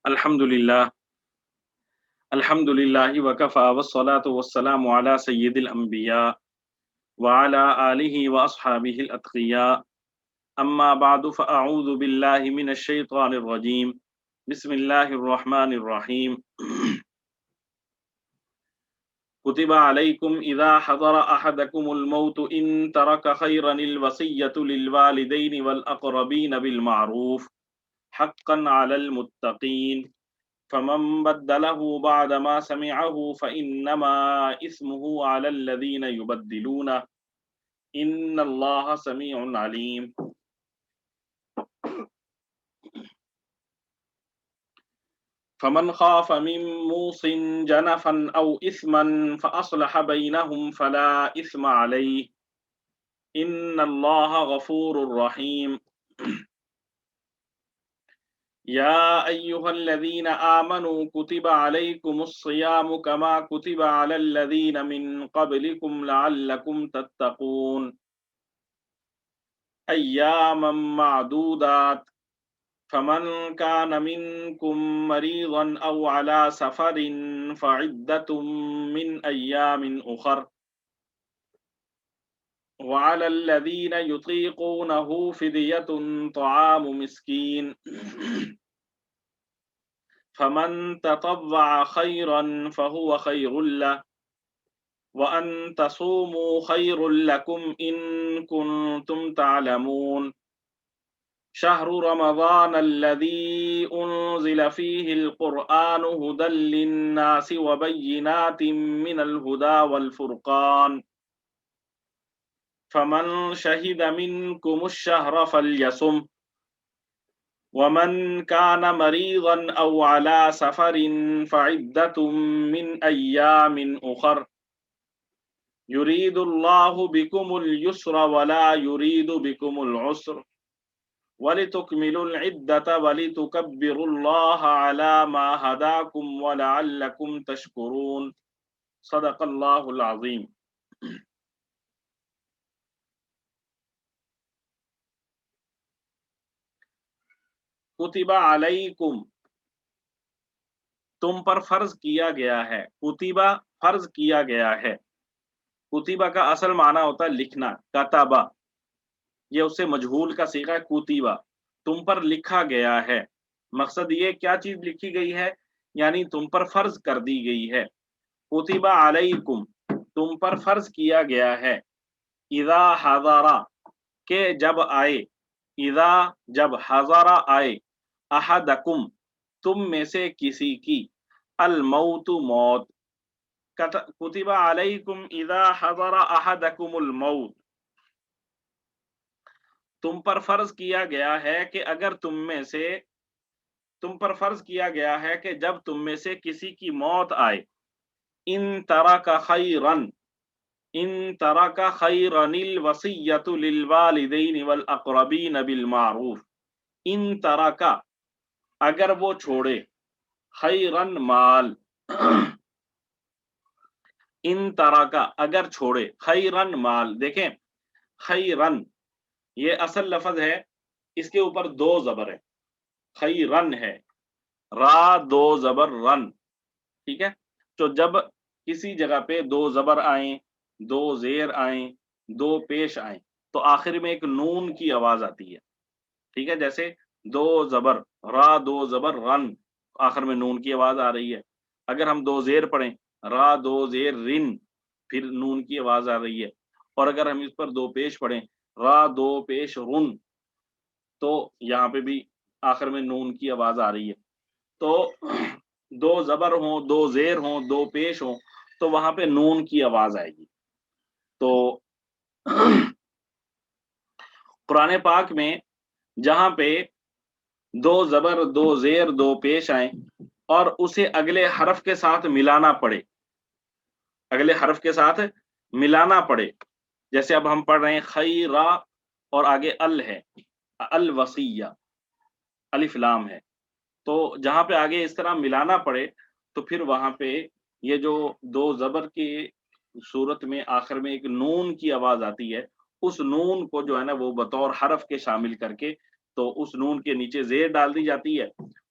الحمدللہ الحمدللہ وکفا والصلاة والسلام علی سید الانبیاء وعلی آلہ واصحابہ الاتقیاء اما بعد فاعوذ باللہ من الشیطان الرجیم بسم اللہ الرحمن الرحیم کتب علیکم اذا حضر احدکم الموت ان ترک خیرا الوصیۃ للوالدین والاقربین بالمعروف حقا علی المتقین فمن بدله بعد ما سمعه فإنما إثمه على الذين يبدلونه إن الله سميع عليم فمن خاف من موص جنفا أو إثما فأصلح بينهم فلا إثم عليه إن الله غفور رحيم يا أيها الذين آمنوا كتب عليكم الصيام كما كتب على الذين من قبلكم لعلكم تتقون أياما معدودات فمن كان منكم مريضا أو على سفر فعدة من أيام أخر وعلى الذين يطيقونه فدية طعام مسكين فمن تطوع خيرا فهو خير له وأن تصوموا خير لكم إن كنتم تعلمون شهر رمضان الذي أنزل فيه القرآن هدى للناس وبينات من الهدى والفرقان فمن شهد منكم الشهر فليصم ومن كان مريضا أو على سفر فعدة من أيام أخر يريد الله بكم اليسر ولا يريد بكم العسر ولتكملوا العدة ولتكبروا الله على ما هداكم ولعلكم تشكرون صدق الله العظيم. کتبہ علیکم تم پر فرض کیا گیا ہے. کتبہ فرض کیا گیا ہے. کتبہ کا اصل معنی ہوتا ہے لکھنا. کتبہ یہ اس سے مجہول کا صیغہ ہے. کتبہ تم پر لکھا گیا ہے. مقصد یہ کیا چیز لکھی گئی ہے؟ یعنی تم پر فرض کر دی گئی ہے. کتبہ علیکم تم پر فرض کیا گیا ہے. اذا حضر کہ جب آئے. اذا جب حضر آئے. احدکم تم میں سے کسی کی. الموت موت. کتب علیکم اذا حضر احدکم الموت تم پر فرض کیا گیا ہے کہ اگر تم پر فرض کیا گیا ہے کہ جب تم میں سے کسی کی موت آئے. ان ترک خیرا الوصیۃ للوالدین والاقربین بالمعروف. ان ترک اگر وہ چھوڑے. خیرن مال. ان ترک اگر چھوڑے. خیرن مال. دیکھیں خیرن یہ اصل لفظ ہے. اس کے اوپر دو زبر ہے. خیرن ہے. را دو زبر رن. ٹھیک ہے. تو جب کسی جگہ پہ دو زبر آئیں, دو زیر آئیں, دو پیش آئیں تو آخر میں ایک نون کی آواز آتی ہے. ٹھیک ہے. جیسے دو زبر را دو زبر رن آخر میں نون کی آواز آ رہی ہے. اگر ہم دو زیر پڑھیں را دو زیر رن پھر نون کی آواز آ رہی ہے. اور اگر ہم اس پر دو پیش پڑھیں را دو پیش رن تو یہاں پہ بھی آخر میں نون کی آواز آ رہی ہے. تو دو زبر ہوں, دو زیر ہوں, دو پیش ہوں تو وہاں پہ نون کی آواز آئے گی. تو قرآن پاک میں جہاں پہ دو زبر دو زیر دو پیش آئیں اور اسے اگلے حرف کے ساتھ ملانا پڑے, اگلے حرف کے ساتھ ملانا پڑے, جیسے اب ہم پڑھ رہے ہیں خیرا اور آگے ال ہے, الوصیہ الف لام ہے. تو جہاں پہ آگے اس طرح ملانا پڑے تو پھر وہاں پہ یہ جو دو زبر کی صورت میں آخر میں ایک نون کی آواز آتی ہے, اس نون کو جو ہے نا وہ بطور حرف کے شامل کر کے تو اس نون کے نیچے زیر ڈال دی جاتی ہے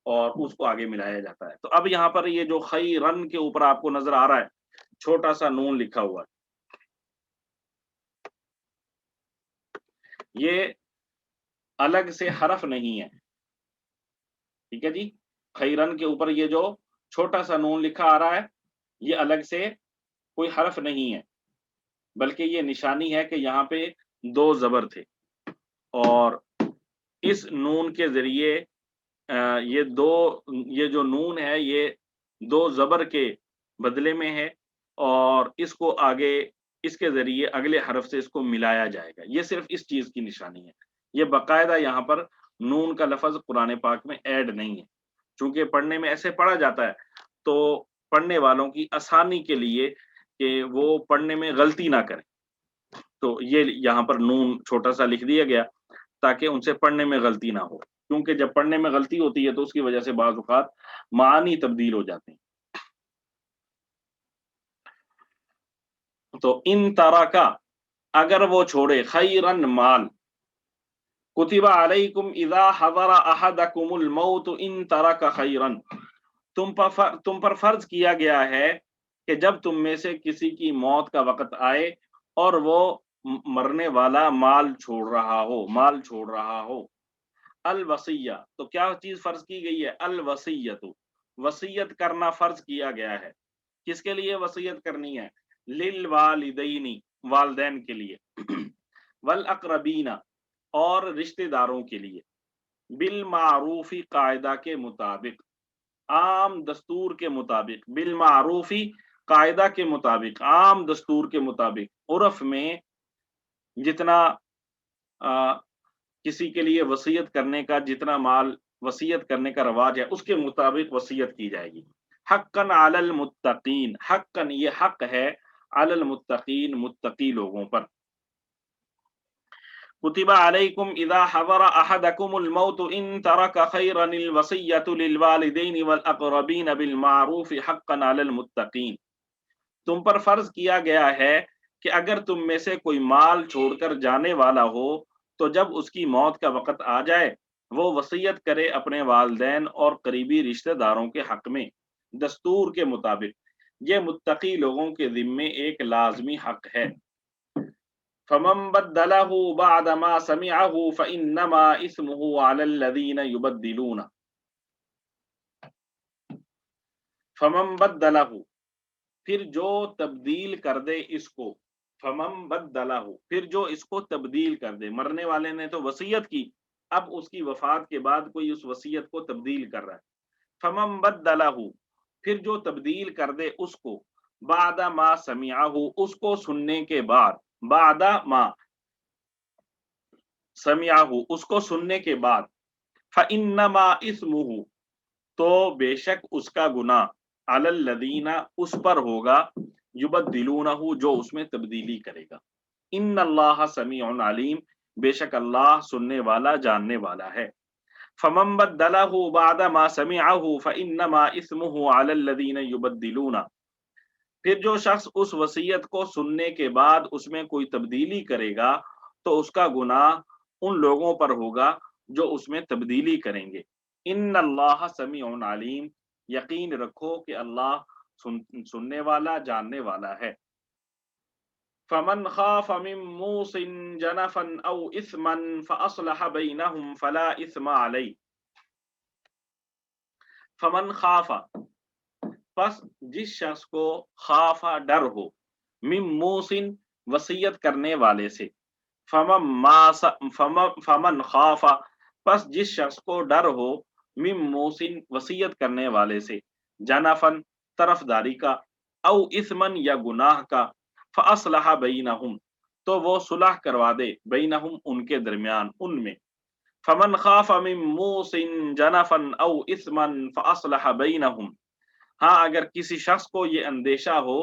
اور اس کو آگے ملایا جاتا ہے. تو اب یہاں پر یہ جو خیرن کے اوپر آپ کو نظر آ رہا ہے چھوٹا سا نون لکھا ہوا ہے، یہ الگ سے حرف نہیں ہے. ٹھیک ہے جی، خیرن کے اوپر یہ جو چھوٹا سا نون لکھا آ رہا ہے یہ الگ سے کوئی حرف نہیں ہے، بلکہ یہ نشانی ہے کہ یہاں پہ دو زبر تھے اور اس نون کے ذریعے یہ جو نون ہے یہ دو زبر کے بدلے میں ہے اور اس کو آگے اس کے ذریعے اگلے حرف سے اس کو ملایا جائے گا. یہ صرف اس چیز کی نشانی ہے. یہ باقاعدہ یہاں پر نون کا لفظ قرآن پاک میں ایڈ نہیں ہے، چونکہ پڑھنے میں ایسے پڑھا جاتا ہے تو پڑھنے والوں کی آسانی کے لیے کہ وہ پڑھنے میں غلطی نہ کریں تو یہ یہاں پر نون چھوٹا سا لکھ دیا گیا تاکہ ان سے پڑھنے میں غلطی نہ ہو، کیونکہ جب پڑھنے میں غلطی ہوتی ہے تو اس کی وجہ سے بعض اوقات معانی تبدیل ہو جاتے ہیں. تو ان طرح کا اگر وہ چھوڑے خیرن مال، کتب علیکم اذا حضر احدکم الموت ان ترک خیرن، تم پر فرض کیا گیا ہے کہ جب تم میں سے کسی کی موت کا وقت آئے اور وہ مرنے والا مال چھوڑ رہا ہو. الوصیہ، تو کیا چیز فرض کی گئی ہے؟ الوصیت، وصیت کرنا فرض کیا گیا ہے. کس کے لیے وصیت کرنی ہے؟ للوالدین، والدین کے لیے، والاقربین، اور رشتہ داروں کے لیے، بالمعروفی، قاعدہ کے مطابق، عام دستور کے مطابق، بالمعروفی، قاعدہ کے مطابق، عام دستور کے مطابق، عرف میں جتنا کسی کے لیے وصیت کرنے کا جتنا مال وصیت کرنے کا رواج ہے اس کے مطابق وصیت کی جائے گی. حقاً علی المتقین، حقاً یہ حق ہے، علی المتقین، متقی لوگوں پر. کتب علیکم اذا حضر احدکم الموت ان ترک خیرا الوصیۃ للوالدین والاقربین بالمعروف حقا علی المتقین، تم پر فرض کیا گیا ہے کہ اگر تم میں سے کوئی مال چھوڑ کر جانے والا ہو تو جب اس کی موت کا وقت آ جائے وہ وصیت کرے اپنے والدین اور قریبی رشتہ داروں کے حق میں دستور کے مطابق. یہ متقی لوگوں کے ذمے ایک لازمی حق ہے. فمن بدله بعد ما سمعه فإنما اسمه على الذين يبدلون. فمن بدله، پھر جو تبدیل کر دے اس کو، فمن بدلہ، پھر جو اس کو تبدیل کر دے. مرنے والے نے تو وصیت کی، اب اس کی وفات کے بعد کوئی اس وصیت کو تبدیل کر رہا ہے. فمن بدلہ، پھر جو تبدیل کر دے اس کو، بعد ما سمعہ، اس کو سننے کے بعد، بعد ما سمعہ، اس کو سننے کے بعد، فإنما اسمہ، تو بے شک اس کا گناہ، علی الذین، اس پر ہوگا، یبدلونہ، جو اس میں تبدیلی کرے گا. ان اللہ سمیع علیم، بے شک اللہ سننے والا جاننے والا ہے. فمن بدلہ بعد ما سمعہ فإنما اسمہ علی الذین یبدلونہ، پھر جو شخص اس وصیت کو سننے کے بعد اس میں کوئی تبدیلی کرے گا تو اس کا گناہ ان لوگوں پر ہوگا جو اس میں تبدیلی کریں گے. ان اللہ سمیع علیم، یقین رکھو کہ اللہ سننے والا جاننے والا ہے. فمن خاف من موص جنفا او اثما فاصلح بینہم فلا اثم علیہ. فمن خاف، پس جس شخص کو خافا، ڈر ہو، من موصن، وصیت کرنے والے سے، فمن خافا، پس جس شخص کو ڈر ہو، من موصن، وصیت کرنے والے سے، جنفن، طرفداری کا، او اثمن، یا گناہ کا، فاصلح بینہم، تو وہ صلح کروا دے، بینہم، ان کے درمیان، ان میں. فمن خاف من موصن جنفا او اثما فاصلح بینہم، ہاں اگر کسی شخص کو یہ اندیشہ ہو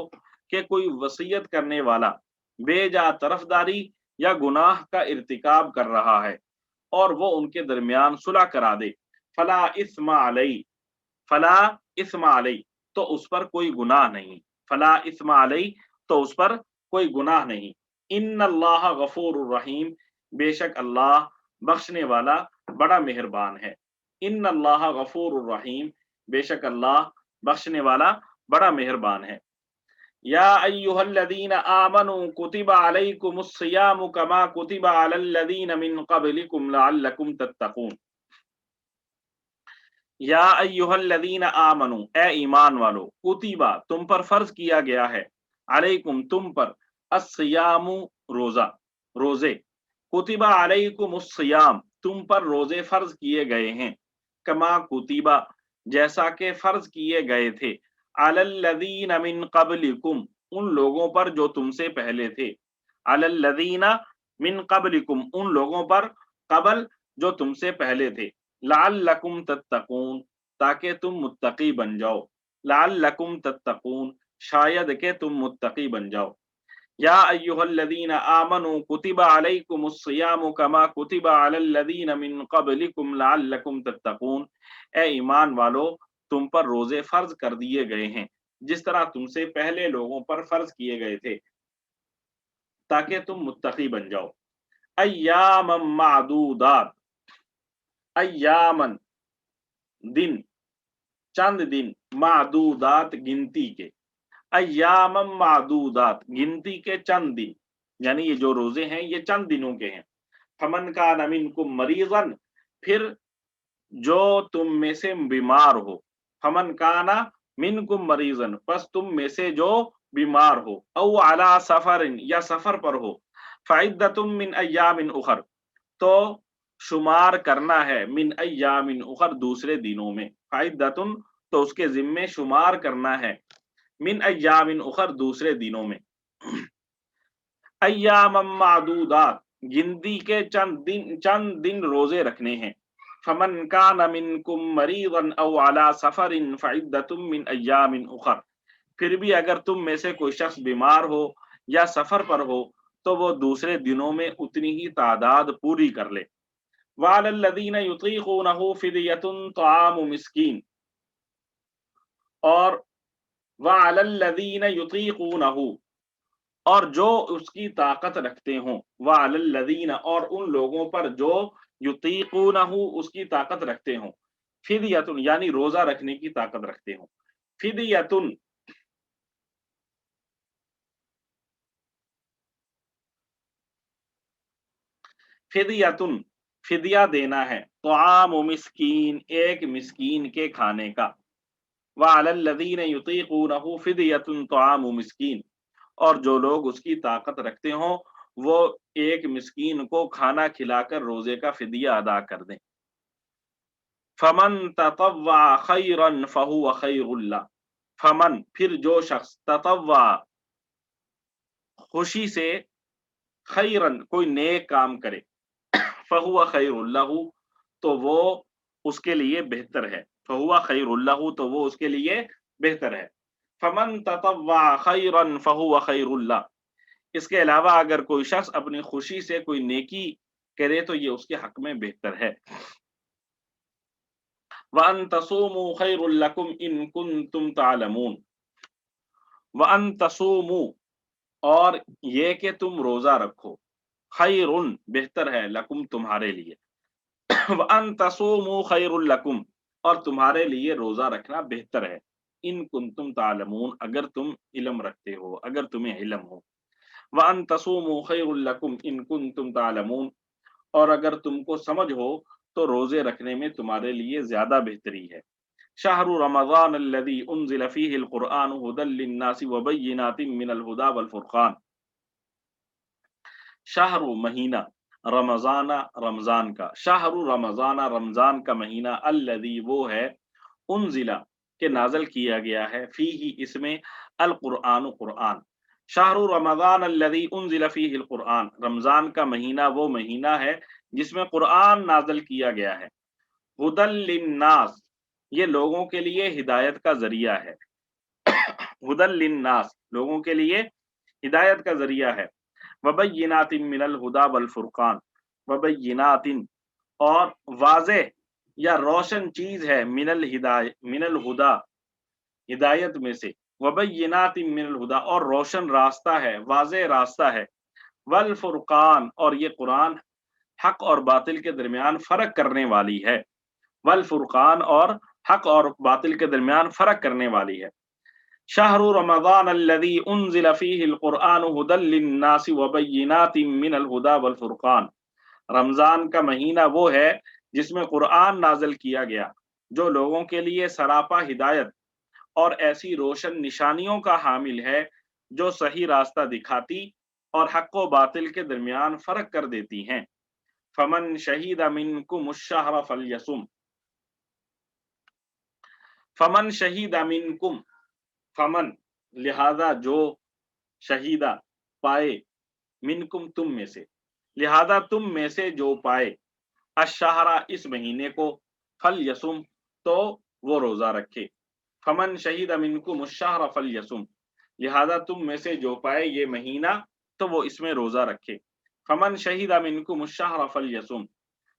کہ کوئی وصیت کرنے والا بے جا طرفداری یا گناہ کا ارتکاب کر رہا ہے اور وہ ان کے درمیان صلح کرا دے، فلا اثم علیہ، فلا اثم علیہ، تو اس پر کوئی گناہ نہیں، فلا اثم علیہ، تو اس پر کوئی گناہ نہیں. ان اللہ غفور الرحیم، بے شک اللہ بخشنے والا بڑا مہربان ہے. ان اللہ غفور الرحیم، بے شک اللہ بخشنے والا بڑا مہربان ہے۔ یا ایھا الذین آمنوا کتب علیکم الصیام کما کتب علی الذین من قبلکم لعلکم تتقون۔ یا ایھا الذین آمنوا، اے ایمان والو، کتبہ تم پر فرض کیا گیا ہے، علیکم تم پر، الصیام روزہ، روزے، کتبہ علیکم الصیام تم پر روزے فرض کیے گئے ہیں، کما کتبہ جیسا کہ فرض کیے گئے تھے، علی الذین من قبلکم ان لوگوں پر جو تم سے پہلے تھے، علی الذین من قبلکم ان لوگوں پر قبل جو تم سے پہلے تھے، لعلکم تتقون تاکہ تم متقی بن جاؤ، لعلکم تتقون شاید کہ تم متقی بن جاؤ۔ یا ایھا الذین آمنوا کتب علیکم الصیام کما کتب علی الذین من قبلکم لعلکم تتقون، اے ایمان والو تم پر روزے فرض کر دیے گئے ہیں جس طرح تم سے پہلے لوگوں پر فرض کیے گئے تھے تاکہ تم متقی بن جاؤ۔ ایاما معدودات، ایامن دن، چند دن، معدودات گنتی کے، ایام معدودات گنتی کے چند دن، یعنی یہ جو روزے ہیں یہ چند دنوں کے ہیں۔ فمن کان منکم مریضا پھر جو تم میں سے بیمار ہو، فمن کان منکم مریضا پس تم میں سے جو بیمار ہو، او علی سفر یا سفر پر ہو، فعدۃ من ایام اخر تو شمار کرنا ہے، من ایام اخر دوسرے دنوں میں، فعدۃ تو اس کے ذمے شمار کرنا ہے، من ایام اخر دوسرے دنوں میں، ایام معدودات گنتی کے چند دن روزے رکھنے ہیں۔ فمن کان منکم مریضا او علی سفر فعدۃ من ایام اخر پھر بھی اگر تم میں سے کوئی شخص بیمار ہو یا سفر پر ہو تو وہ دوسرے دنوں میں اتنی ہی تعداد پوری کر لے۔ وعلی الذین یطیقونہ فدیۃ طعام مسکین، اور وعلی الذین یطیقونہ اور جو اس کی طاقت رکھتے ہوں، وعلی الذین اور ان لوگوں پر جو یطیقونہ اس کی طاقت رکھتے ہوں، فدیۃ یعنی روزہ رکھنے کی طاقت رکھتے ہوں، فدیۃ فدیۃ فدیہ دینا ہے، طعام مسکین ایک مسکین کے کھانے کا، وعلی الذین یطیقونہ فدیۃ طعام مسکین اور جو لوگ اس کی طاقت رکھتے ہوں وہ ایک مسکین کو کھانا کھلا کر روزے کا فدیہ ادا کر دیں۔ فمن تطوع خیرا فہو خیر اللہ، فمن پھر جو شخص تطوع خوشی سے، خیرن کوئی نیک کام کرے، فہو خیر اللہ تو وہ اس کے لیے بہتر ہے، فہو خیر اللہ تو وہ اس کے لیے بہتر ہے۔ فمن تطوع خیرا فہو خیر اللہ، اس کے علاوہ اگر کوئی شخص اپنی خوشی سے کوئی نیکی کرے تو یہ اس کے حق میں بہتر ہے۔ وَأَن تَصُومُوا خَيْرٌ لَكُمْ إِن كُنتُمْ تَعْلَمُونَ، وَأَن تَصُومُوا اور یہ کہ تم روزہ رکھو، خیرٌ بہتر ہے، لکم تمہارے لیے، وَأَن تَصُومُوا خَيْرٌ لَكُمْ اور تمہارے لیے روزہ رکھنا بہتر ہے، ان کنتم تعلمون اگر تم علم رکھتے ہو، اگر تمہیں علم ہو، وَأَن تَصُومُوا خَيْرٌ لَكُمْ إِن كُنتُمْ تَعْلَمُونَ اور اگر تم کو سمجھ ہو تو روزے رکھنے میں تمہارے لیے زیادہ بہتری ہے۔ شہر رمضان الذی انزل فیہ القرآن ھدی للناس وبینات من الھدی والفرقان، شہر مہینہ، رمضان رمضان کا، شہر رمضان رمضان کا مہینہ، الذی وہ ہے، انزل کہ نازل کیا گیا ہے، فیہ اس میں، القرآن قرآن، شہر رمضان الذی انزل فیہ القرآن رمضان کا مہینہ وہ مہینہ ہے جس میں قرآن نازل کیا گیا ہے، ھدی للناس یہ لوگوں کے لیے ہدایت کا ذریعہ ہے، ھدی للناس لوگوں کے لیے ہدایت کا ذریعہ ہے، وبینات من الھدی والفرقان، وبینات اور واضح یا روشن چیز ہے، من الھدی ہدایت میں سے، وبینات من الھدی اور روشن راستہ ہے، واضح راستہ ہے، والفرقان اور یہ قرآن حق اور باطل کے درمیان فرق کرنے والی ہے، वल फुरकान, और हक और बातिल के दरमियान फर्क करने वाली है। शहरु रमज़ान अल्लज़ी उन्ज़िल फ़ीहिल क़ुरआन हुदल लिन्नासि व बय्यिनातिम मिनल हुदा वल फुरकान। रमज़ान का महीना वो है जिसमें कुरान नाज़िल किया गया, जो लोगों के लिए सरापा हिदायत और ऐसी रोशन निशानियों का हामिल है जो सही रास्ता दिखाती और हक व बातिल के दरमियान फर्क कर देती हैं। फमन शहीद मिनकुमुश-शहर फल्यसुम, फमन शहीद मिनकुम, फमन लिहाजा जो, शहीदा पाए, मिनकुम तुम में से, लिहाजा तुम में से जो पाए, अशहरा इस महीने को, फल यसुम तो वो रोजा रखे। फमन शहीद मिनकुम अश-शहर फल यसुम, लिहाजा तुम में से जो पाए ये महीना तो वो इसमें रोजा रखे। फमन शहीद मिनकुम अश-शहर फल यसुम,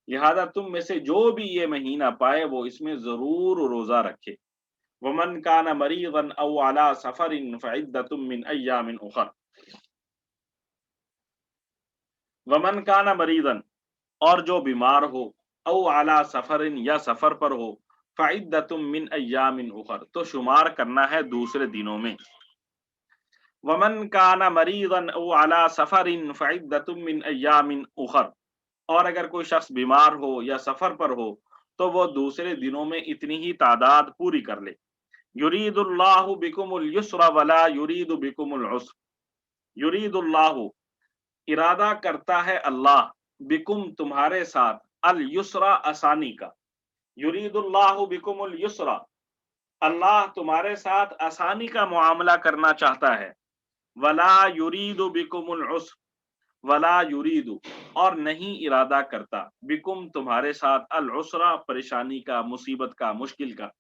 लिहाजा तुम में से जो भी ये महीना पाए वो इसमें जरूर रोजा रखे। वमन कान मरीज़न औ अला सफरिन फइद्दतुम मिन अय्यामिन उखर, वमन कान मरीज़न, और जो बीमार हो, औ अला सफरिन या सफर पर हो, फ़इद्दतुम मिन अय्यामिन उखर, तो शुमार करना है दूसरे दिनों में। वमन कान मरीज़न औ अला सफरिन फ़इद्दतुम मिन अय्यामिन उखर, और अगर कोई शख्स बीमार हो या सफर पर हो तो वो दूसरे दिनों में इतनी ही तादाद पूरी कर ले। युरीदुल्लाहु बिकुमुल युस्रा वला युरीदु बिकुमुल उस्र, युरीदुल्लाहु इरादा करता है अल्लाह, बिकुम तुम्हारे साथ, अल युस्रा आसानी का, युरीदुल्लाहु बिकुमुल युस्रा, अल्लाह तुम्हारे साथ आसानी का मुआमला करना चाहता है। वला युरीदु बिकुमुल उस्र, वला युरीदु और नहीं इरादा करता, बिकुम तुम्हारे साथ, अल उसरा परेशानी का, मुसीबत का, मुश्किल का।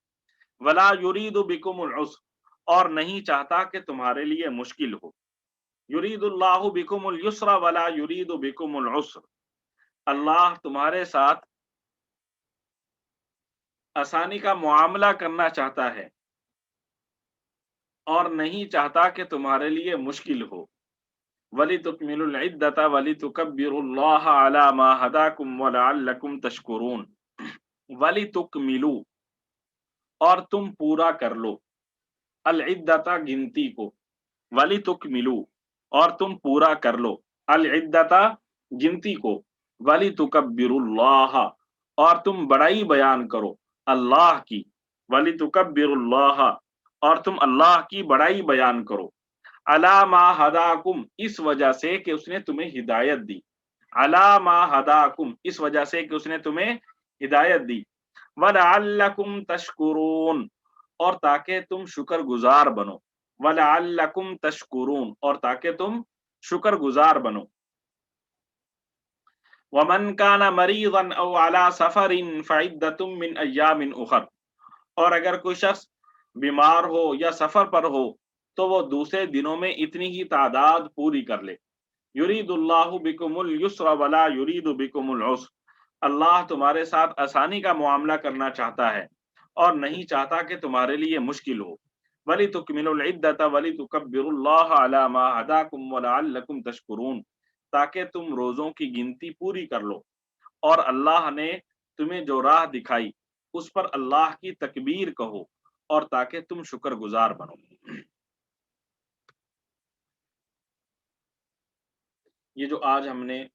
वला युरीदु बिकुमुल उस्र और नहीं चाहता कि तुम्हारे लिए मुश्किल हो। युरीदुल्लाहु बिकुमुल युस्रा वला युरीदु बिकुमुल उस्र, अल्लाह तुम्हारे साथ आसानी का मुआमला करना चाहता है और नहीं चाहता कि तुम्हारे लिए मुश्किल हो। वलितुकमिलुल इद्दता वलितुकब्बिरुल्लाह अला मा हदाकुम व लअल्लकुम तशकुरून, वलितुकमिलू और तुम पूरा कर लो, अल इद्दता गिनती को, वलितुकमिलू और तुम पूरा कर लो, अल इद्दता गिनती को, वलितुकब्बिरुल्लाह और तुम बड़ाई बयान करो अल्लाह की, वलितुकब्बिरुल्लाह और तुम अल्लाह की बड़ाई बयान करो, अला मा हदाकुम इस वजह से कि उसने तुम्हें हिदायत दी, अला मा हदाकुम इस वजह से कि उसने तुम्हें हिदायत दी, वलअल्लकुम तशकुरून और ताकि तुम शुक्रगुजार बनो, वलअल्लकुम तशकुरून और ताकि तुम शुक्रगुजार बनो। वमन काना मरीज़न औ अला सफरिन फइद्दतुम मिन अय्यामिन उखर और अगर कोई शख्स बीमार हो या सफर पर हो तो वो दूसरे दिनों में इतनी ही तादाद पूरी कर ले। युरीदुल्लाहु बिकुमुल युस्रा वला युरीदु बिकुमुल उस्र, अल्लाह तुम्हारे साथ आसानी का मुआमला करना चाहता है और नहीं चाहता कि तुम्हारे लिए मुश्किल हो। वलितुकमिलुल इद्दता वलितुकब्बिरुल्लाह अला मा हदाकुम व लअल्लकुम तशकुरून, ताकि तुम रोजों की गिनती पूरी कर लो और अल्लाह ने तुम्हें जो राह दिखाई उस पर अल्लाह की तकबीर कहो और ताकि तुम शुक्रगुजार बनो। ये जो आज हमने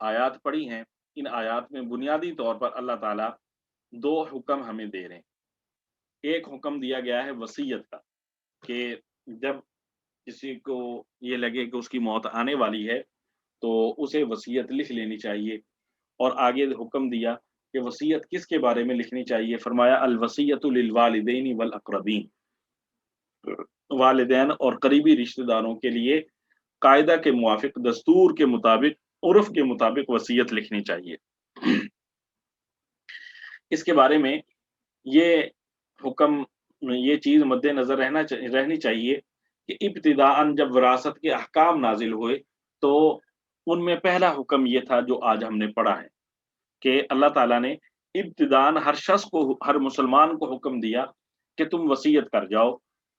आयात पढ़ी हैं, इन आयात में बुनियादी तौर पर अल्लाह ताला दो हुक्म हमें दे रहे हैं। एक हुक्म दिया गया है वसीयत का कि जब किसी को ये लगे कि उसकी मौत आने वाली है तो उसे वसीयत लिख लेनी चाहिए, और आगे हुक्म दिया कि वसीयत किसके बारे में लिखनी चाहिए। फरमाया अल वसीयतु लिल वालिदैनि वल अक़रबीन, वालिदैन और करीबी रिश्तेदारों के लिए कायदा के मुवाफिक, दस्तूर के मुताबिक, उर्फ के मुताबिक वसीयत लिखनी चाहिए। इसके बारे में ये हुक्म, ये चीज़ मद्देनज़र रहनी चाहिए कि इब्तिदाअन जब विरासत के अहकाम नाज़िल हुए तो उनमें पहला हुक्म ये था जो आज हमने पढ़ा है कि अल्लाह ताला ने इब्तिदाअन हर शख्स को, हर मुसलमान को हुक्म दिया कि तुम वसीयत कर जाओ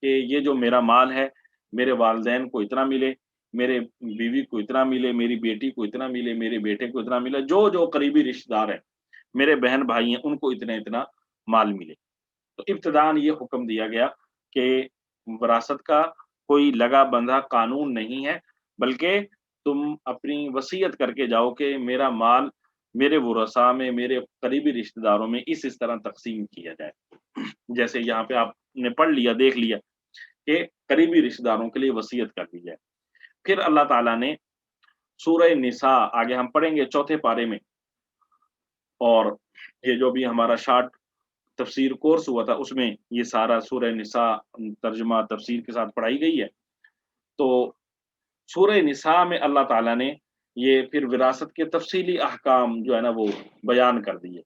कि ये जो मेरा माल है, मेरे वालिदैन को इतना मिले, मेरे बीवी को इतना मिले, मेरी बेटी को इतना मिले, मेरे बेटे को इतना मिले, जो-जो करीबी रिश्तेदार हैं, मेरे बहन भाई हैं उनको इतना इतना माल मिले। तो इब्तिदान ये हुक्म दिया गया कि विरासत का कोई लगा बंधा कानून नहीं है, बल्कि तुम अपनी वसीयत करके जाओ कि मेरा माल मेरे वरसा में, मेरे करीबी रिश्तेदारों में इस तरह तक़सीम किया जाए। जैसे यहाँ पे आपने पढ़ लिया, देख लिया कि करीबी रिश्तेदारों के लिए वसीयत कर दी जाए। फिर अल्लाह ताला ने सूरह निसा, आगे हम पढ़ेंगे चौथे पारे में, और ये जो भी हमारा शॉर्ट तफसीर कोर्स हुआ था उसमें ये सारा सूरह निसा तर्जुमा तफसीर के साथ पढ़ाई गई है। तो सूरह निसा में अल्लाह ताला ने ये फिर विरासत के तफसीली अहकाम जो है ना वो बयान कर दिए।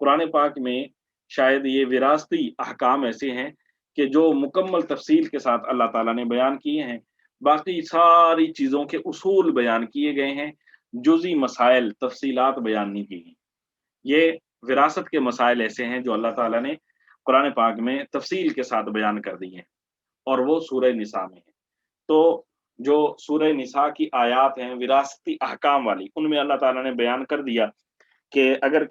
कुरान पाक में शायद ये विरासती अहकाम ऐसे हैं कि जो मुकम्मल तफसील के साथ अल्लाह ताला ने बयान किए हैं। बाकी सारी चीज़ों के उसूल बयान किए गए हैं, जुज़ी मसाइल, तफसीलात बयान नहीं की गई। ये विरासत के मसाइल ऐसे हैं जो अल्लाह ताला ने कुरान पाक में तफसील के साथ बयान कर दिए हैं, और वो सूरह निसा में है। तो जो सूरह निसा की आयात हैं विरासती अहकाम वाली, उनमें अल्लाह ताला ने बयान कर दिया कि अगर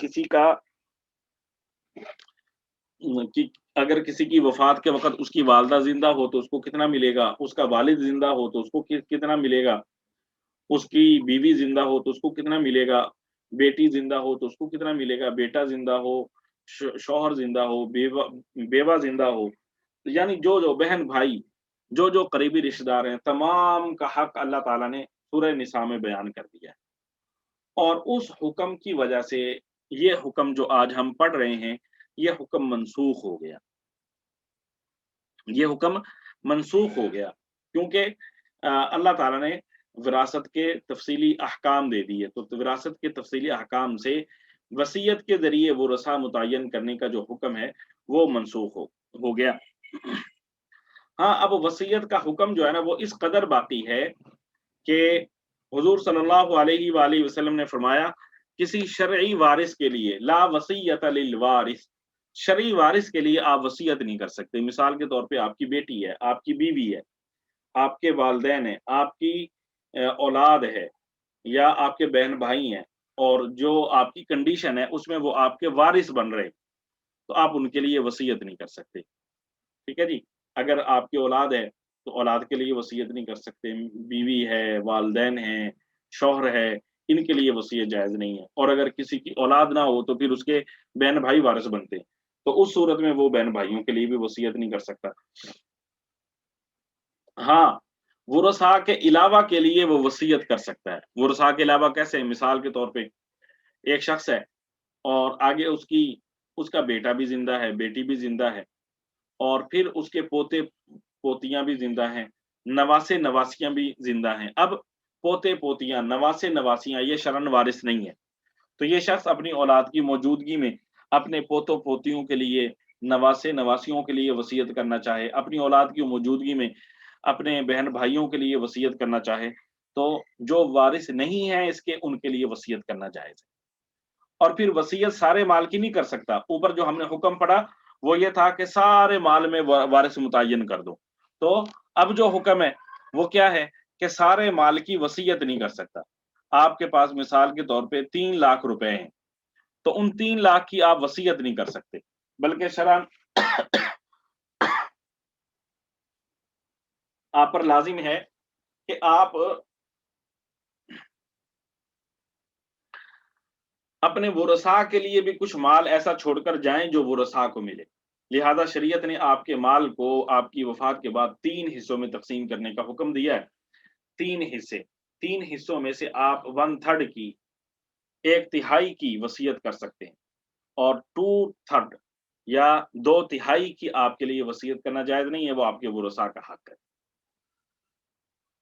किसी की वफ़ात के वक़्त उसकी वालिदा ज़िंदा हो तो उसको कितना मिलेगा, उसका वालिद ज़िंदा हो तो उसको कितना मिलेगा, उसकी बीवी ज़िंदा हो तो उसको कितना मिलेगा, बेटी ज़िंदा हो तो उसको कितना मिलेगा, बेटा ज़िंदा हो, शौहर ज़िंदा हो, बेवा ज़िंदा हो, यानी जो-जो बहन-भाई, जो-जो करीबी रिश्तेदार हैं, तमाम का हक अल्लाह ताला ने सूरह निसा में बयान कर दिया है। और उस हुक्म की वजह से ये हुक्म जो आज हम पढ़ रहे हैं, ये हुक्म मनसूख हो गया। ये हुक्म मनसूख हो गया क्योंकि अल्लाह ताला ने विरासत के तफसीली अहकाम दे दिए। तो विरासत के तफसीली अहकाम से वसीयत के ज़रिए वरसा मुतय्यन करने का जो हुक्म है, वो मनसूख हो गया। हाँ, अब वसीयत का हुक्म जो है ना, वो इस कदर बाकी है कि हुज़ूर सल्लल्लाहु अलैहि वालैहि वसल्लम ने फरमाया, किसी शरई वारिस के लिए ला वसीयत लिल वारिस, शरई वारिस के लिए आप वसीयत नहीं कर सकते। मिसाल के तौर पे आपकी बेटी है, आपकी बीवी है, आपके वालिदैन हैं, आपकी औलाद है, या आपके बहन-भाई हैं, और जो आपकी कंडीशन है उसमें वो आपके वारिस बन रहे हैं, तो आप उनके लिए वसीयत नहीं कर सकते। ठीक है जी? अगर आपकी औलाद है, तो औलाद के लिए वसीयत नहीं कर सकते, बीवी है, वालिदैन हैं, शौहर है, इनके लिए वसीयत जायज़ नहीं है। और अगर किसी की औलाद ना हो, तो फिर उसके बहन-भाई वारिस बनते हैं, तो उस सूरत में वो बहन-भाइयों के लिए भी वसीयत नहीं कर सकता। हाँ, वुरसा के अलावा के लिए वो वसीयत कर सकता है। वुरसा के अलावा कैसे? मिसाल के तौर पे एक शख्स है और आगे उसका बेटा भी ज़िंदा है, बेटी भी ज़िंदा है, और फिर उसके पोते-पोतियाँ भी ज़िंदा हैं, नवासे-नवासियाँ भी ज़िंदा हैं। अब पोते-पोतियाँ, नवासे-नवासियाँ ये शरन वारिस नहीं है। तो ये शख्स अपनी औलाद की मौजूदगी में अपने पोतों-पोतियों के लिए, नवासे-नवासियों के लिए वसीयत करना चाहे, अपनी औलाद की मौजूदगी में अपने बहन-भाइयों के लिए वसीयत करना चाहे, तो जो वारिस नहीं है इसके, उनके लिए वसीयत करना जायज़ है। और फिर वसीयत सारे माल की नहीं कर सकता। ऊपर जो हमने हुक्म पढ़ा, वो ये था कि सारे माल में वारिस मुतय्यन कर दो। तो अब जो हुक्म है, वो क्या है कि सारे माल की वसीयत नहीं कर सकता। आपके पास मिसाल के तौर पे 3 लाख रुपए हैं, तो उन 3 लाख की आप वसीयत नहीं कर सकते, बल्कि शरअन आप पर लाज़िम है कि आप अपने वुरसा के लिए भी कुछ माल ऐसा छोड़कर जाएँ जो वुरसा को मिले। लिहाज़ा शरीयत ने आपके माल को आपकी वफ़ात के बाद 3 हिस्सों में तक़सीम करने का हुक्म दिया है। 3 हिस्से, 3 हिस्सों में से आप 1/3 की, 1/3 की वसीयत कर सकते हैं, और 2/3 या 2/3 की आपके लिए वसीयत करना जायज़ नहीं है, वो आपके वुरसा का हक है।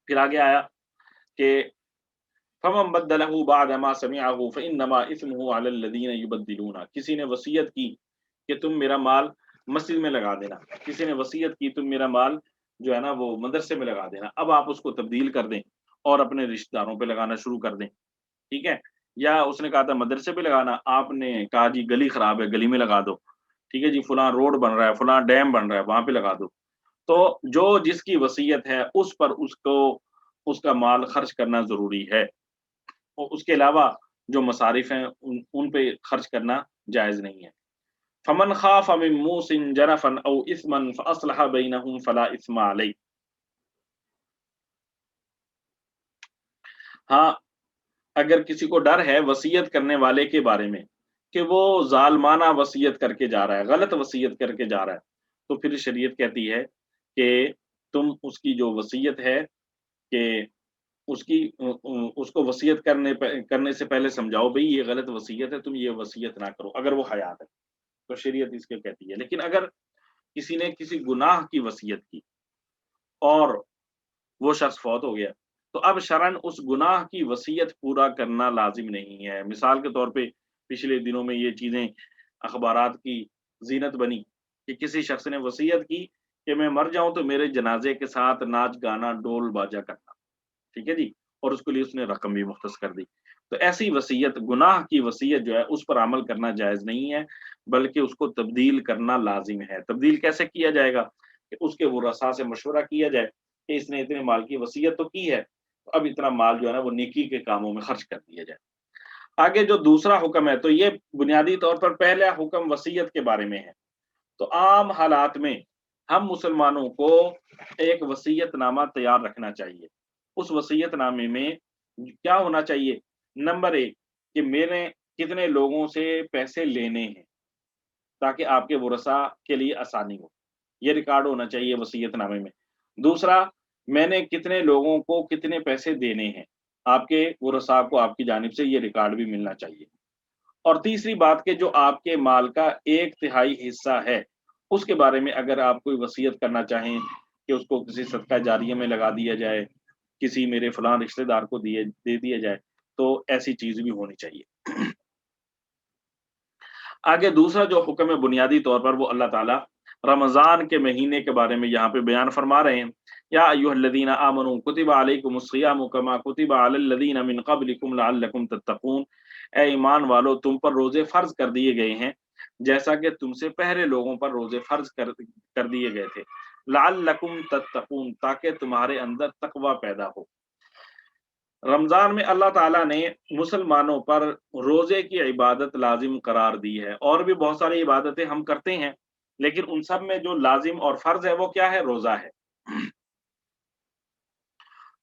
फिर आगे आया कि फमन बद्दलहु बाद मा समिअहु फइन्नमा इस्मुहु अलल लज़ीना युबद्दिलूना। किसी ने वसीयत की कि तुम मेरा माल मस्जिद में लगा देना, किसी ने वसीयत की तुम मेरा माल जो है ना वो मदरसे में लगा देना। अब आप उसको तब्दील कर दें और अपने रिश्तेदारों पे लगाना शुरू कर दें, ठीक है? या उसने कहा था मदरसे पे लगाना, आपने कहा जी गली खराब है, गली में लगा दो, ठीक है जी, फलाँ रोड बन रहा है, फलाँ डैम बन रहा है, वहाँ पे लगा दो। तो जो जिसकी वसीयत है उस पर उसको उसका माल खर्च करना ज़रूरी है। उसके अलावा जो मसारिफ हैं उन पे खर्च करना जायज़ नहीं है। फमन खाफ मिन मूसिन जनफन औ इस्मन फअस्लह बैनहुम फला इस्मा अलैह। हाँ, अगर किसी को डर है वसीयत करने वाले के बारे में कि वो ज़ालमाना वसीयत करके जा रहा है, गलत वसीयत करके जा रहा है, तो फिर शरीयत कहती है कि तुम उसकी जो वसीयत है कि उसको वसीयत करने से पहले समझाओ भई ये गलत वसीयत है, तुम ये वसीयत ना करो, अगर वो हयात है, तो शरीयत इसको कहती है। लेकिन अगर किसी ने किसी गुनाह की वसीयत की और वो शख्स फ़ौत हो गया, तो अब शरअन उस गुनाह की वसीयत पूरा करना लाज़िम नहीं है। मिसाल के तौर पे पिछले दिनों में ये चीज़ें अख़बारात की ज़ीनत बनी कि किसी शख्स ने वसीयत की कि मैं मर जाऊँ तो मेरे जनाज़े के साथ नाच-गाना, ढोल-बाजा करना, ठीक है जी? और उसके लिए उसने रक़म भी मुख़्तस कर दी। तो ऐसी वसीयत, गुनाह की वसीयत जो है उस पर अमल करना जायज़ नहीं है, बल्कि उसको तब्दील करना लाज़िम है। तब्दील कैसे किया जाएगा? कि उसके वरासा से मशवरा किया जाए कि इसने इतने माल की वसीयत तो की है, तो अब इतना माल जो है ना वो नेकी के कामों में खर्च कर दिया जाए। आगे जो दूसरा हुक्म है, तो ये बुनियादी तौर पर पहला हुक्म वसीयत के बारे में है। तो आम हालात में हम मुसलमानों को एक वसीयतनामा तैयार रखना चाहिए। उस वसीयतनामे में क्या होना चाहिए? नंबर 1 कि मैंने कितने लोगों से पैसे लेने हैं, ताकि आपके वरसा के लिए आसानी हो। ये रिकॉर्ड होना चाहिए वसीयतनामे में। दूसरा, मैंने कितने लोगों को कितने पैसे देने हैं, आपके वरसा को आपकी जानिब से ये रिकॉर्ड भी मिलना चाहिए। और तीसरी बात कि जो आपके माल का 1/3 हिस्सा है, उसके बारे में अगर आप कोई वसीयत करना चाहें कि उसको किसी सदका जारिया में लगा दिया जाए, किसी मेरे फलाँ रिश्तेदार को दे दिया जाए, तो ऐसी चीज़ भी होनी चाहिए। आगे दूसरा जो हुक्म है बुनियादी तौर पर वो अल्लाह ताला रमज़ान के महीने के बारे में यहाँ पे बयान फरमा रहे हैं। या अय्युहल्लज़ीना आमनू कुतिबा अलैकुमुस्सियामु कमा कुतिबा अलल्लज़ीना मिन क़ब्लिकुम लअल्लकुम तत्तक़ून। ए ईमान वालो, तुम पर रोज़े फ़र्ज़ कर दिए गए हैं, जैसा कि तुमसे पहले लोगों पर रोज़े फ़र्ज़ कर दिए गए थे। लअल्लकुम तत्तक़ून, ताकि तुम्हारे अंदर तक़वा पैदा हो। रमज़ान में अल्लाह ताला ने मुसलमानों पर रोज़े की इबादत लाज़िम करार दी है, और भी बहुत सारी इबादतें हम करते हैं, लेकिन उन सब में जो लाज़िम और फ़र्ज़ है वो क्या है? रोज़ा है।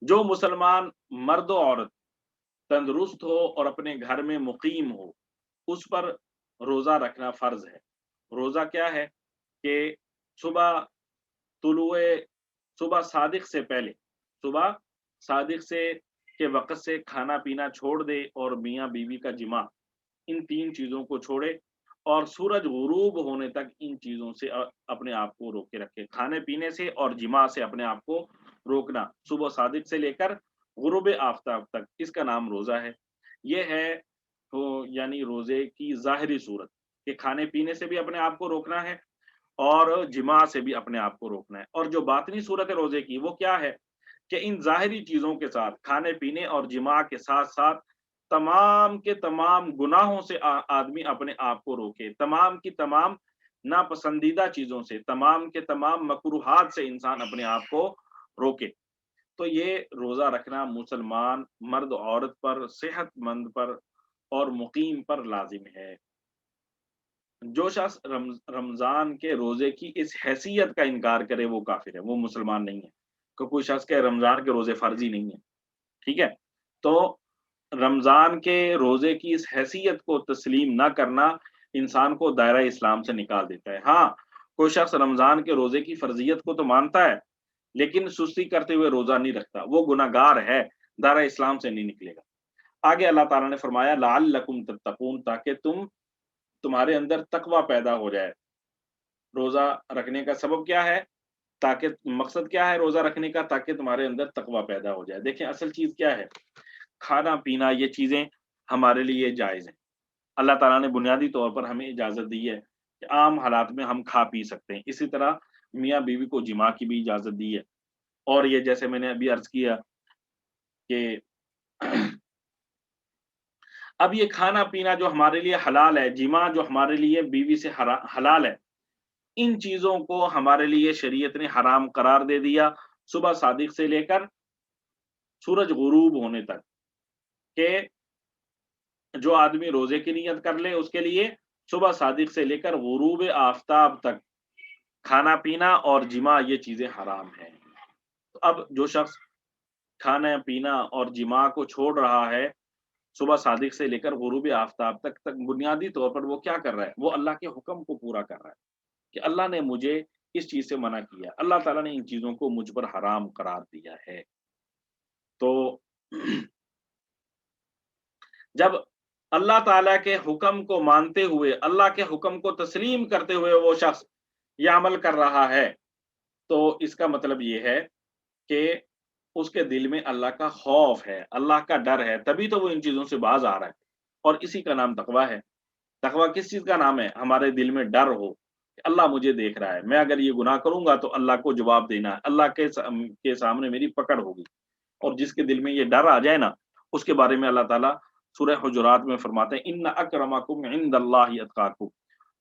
जो मुसलमान मर्द व औरत तंदुरुस्त हो और अपने घर में मुक़ीम हो, उस पर रोज़ा रखना फ़र्ज़ है। रोज़ा क्या है कि सुबह तुलुए सुबह सादिक से पहले, सुबह सादिक से के वक़्त से खाना-पीना छोड़ दे और मियाँ-बीवी का जिमा, इन 3 चीज़ों को छोड़े और सूरज गुरूब होने तक इन चीज़ों से अपने आप को रोके रखे। खाने-पीने से और जिमा से अपने आप को रोकना, सुबह सादिक से लेकर गुरूब आफ़ताब तक, इसका नाम रोज़ा है। ये है तो यानी रोज़े की ज़ाहिरी सूरत कि खाने-पीने से भी अपने आप को रोकना है और जिमा से भी अपने आप को रोकना है। और जो बातिनी सूरत है रोज़े की, वो क्या है कि इन ज़ाहिरी चीज़ों के साथ, खाने-पीने और जिमा के साथ-साथ तमाम के तमाम गुनाहों से आदमी अपने आप को रोके, तमाम की तमाम नापसंदीदा चीज़ों से, तमाम के तमाम मकरूहात से इंसान अपने आप को रोके। तो ये रोज़ा रखना मुसलमान मर्द-औरत पर, सेहतमंद पर और मुक़ीम पर लाज़िम है। जो शख़्स रमज़ान के रोज़े की इस हैसियत का इनकार करे वो काफ़िर है, वो मुसलमान नहीं है। कोई शख़्स कहे रमज़ान के रोज़े फ़र्ज़ ही नहीं है, ठीक है? तो रमज़ान के रोज़े की इस हैसियत को तस्लीम ना करना इंसान को दायरा इस्लाम से निकाल देता है। हाँ, कोई शख़्स रमज़ान के रोज़े की फ़र्ज़ियत को तो मानता है, लेकिन सुस्ती करते हुए रोज़ा नहीं रखता, वो गुनहगार है, दायरा इस्लाम से नहीं निकलेगा। आगे अल्लाह ताला ने फरमाया लअल्लकुम तत्तकून, ताकि तुम्हारे अंदर तक़वा पैदा हो जाए। रोज़ा रखने का सबब क्या है? ताकि मकसद क्या है रोज़ा रखने का? ताकि तुम्हारे अंदर तक़वा पैदा हो जाए। देखें असल चीज़ क्या है? खाना-पीना ये चीज़ें हमारे लिए जायज़ हैं। अल्लाह ताला ने बुनियादी तौर पर हमें इजाज़त दी है कि आम हालात में हम खा-पी सकते हैं। इसी तरह मियाँ-बीवी को जिमा की भी इजाज़त दी है। और ये जैसे मैंने अभी अर्ज़ किया कि अब ये खाना-पीना जो हमारे लिए हलाल है, जिमा जो हमारे लिए बीवी से हलाल है, इन चीज़ों को हमारे लिए शरीयत ने हराम करार दे दिया, सुबह सादिक से लेकर सूरज गुरूब होने तक, कि जो आदमी रोजे की नियत कर ले उसके लिए सुबह सादिक से लेकर गुरूब आफताब तक खाना पीना और जिमा ये चीजें हराम हैं। तो अब जो शख्स खाना पीना और जिमा को छोड़ रहा है सुबह सादिक से लेकर गुरूब आफताब तक बुनियादी तौर पर वो क्या कर रहा है? वो अल्लाह के हुक्म को पूरा कर रहा है कि अल्लाह ने मुझे इस चीज से मना किया, अल्लाह ताला ने इन चीजों को मुझ पर हराम करार दिया है। तो जब अल्लाह ताला के हुक्म को मानते हुए, अल्लाह के हुक्म को तस्लीम करते हुए वो शख्स ये अमल कर रहा है, तो इसका मतलब ये है कि उसके दिल में अल्लाह का खौफ है, अल्लाह का डर है, तभी तो वो इन चीज़ों से बाज़ आ रहा है और इसी का नाम तकवा है। तकवा किस चीज़ का नाम है? हमारे दिल में डर हो, कि अल्लाह मुझे देख रहा है, मैं अगर ये गुनाह करूँगा तो अल्लाह को जवाब देना है, अल्लाह के सामने मेरी पकड़ होगी। और जिसके दिल में ये डर आ जाए ना, उसके बारे में अल्लाह ताला सूरह हुजुरात में फरमाते हैं, इन्ना अक्रमकुम इंदल्लाहि अतकाकुम।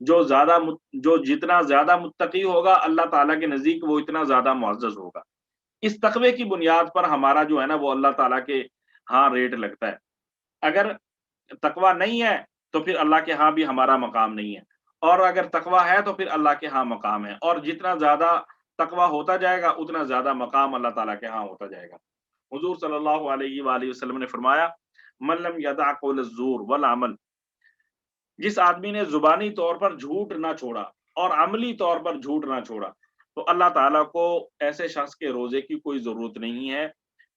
जो जितना ज़्यादा मुत्तकी होगा अल्लाह ताला के नज़दीक वो इतना ज़्यादा मुअज़्ज़ज़ होगा। इस तक़वे की बुनियाद पर हमारा जो है ना वो अल्लाह ताला के यहाँ रेट लगता है। अगर तक़वा नहीं है, तो फिर अल्लाह के यहाँ भी हमारा मकाम नहीं है और अगर तक़वा है तो फिर अल्लाह के यहाँ मकाम है और जितना ज़्यादा तक़वा होता जाएगा, उतना ज़्यादा मकाम अल्लाह ताला के यहाँ होता जाएगा। हुज़ूर सल्लल्लाहु अलैहि वालैहि वसल्लम ने फरमाया, मन लम यदा कौल ज़ूर वल अमल, जिस आदमी ने ज़ुबानी तौर पर झूठ ना छोड़ा और अमली तौर पर झूठ ना छोड़ा, तो अल्लाह ताला को ऐसे शख्स के रोज़े की कोई ज़रूरत नहीं है